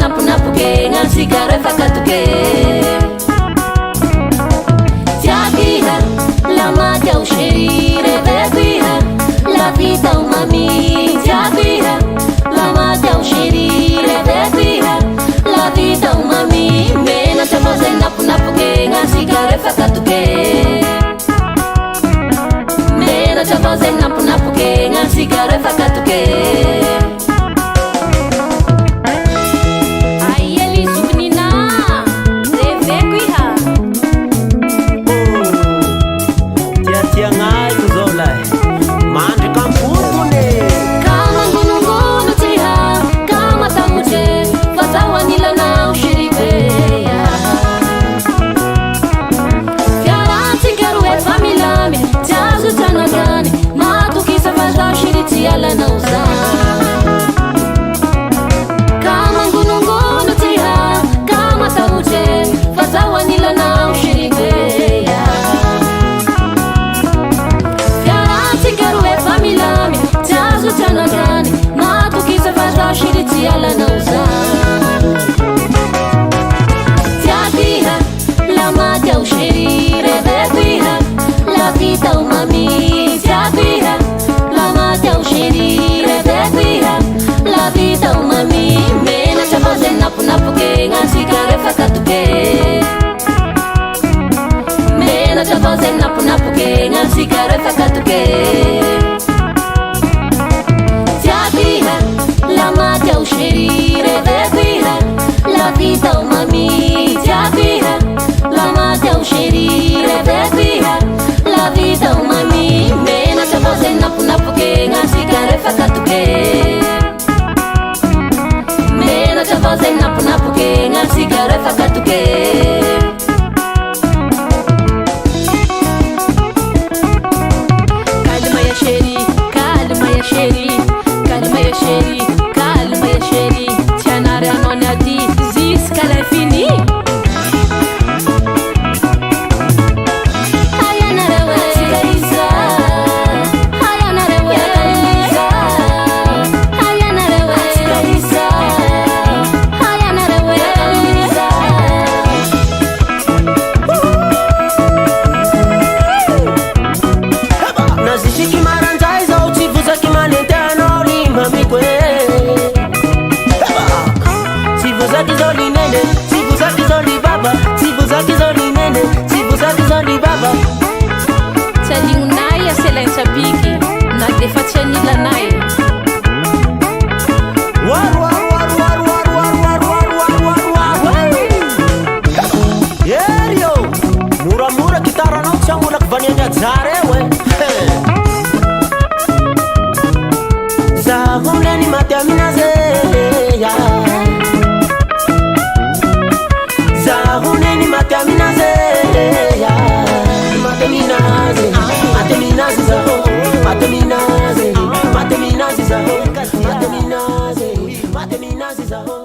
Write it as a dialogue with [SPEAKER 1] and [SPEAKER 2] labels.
[SPEAKER 1] napunapuke ngasikare fakatuke tiakiha lama jauh sherire bekiha la vida umami tiakiha lama jauh sherire bekiha la vida umami mena chamaze napunapuke ngasikare fakatuke mena chamaze napunapuke ngasikare fakatuke napunapuke ngasikare fakatuke mena chavaze napunapuke ngasikare fakatuke tiakiha lama jau sherire bekiha la vida umami tiakiha lama jau sherire bekiha la vida umami mena chavaze napunapuke ngasikare fakatuke chavaze napunapuke ngasikare fakatuke kalma ya sheri kalma ya sheri kalma ya sheri kalma ya sheri tianare anonadi jusqu'à l'infini sabiki na defacheni la nai
[SPEAKER 2] yerio mura mura kitara no changu na kufanya zarewe zahune ni mataminaze ya zahune ni mataminaze ya mataminaze mateminazi zaho mateminazi mateminazi zaho mateminazi mateminazi zaho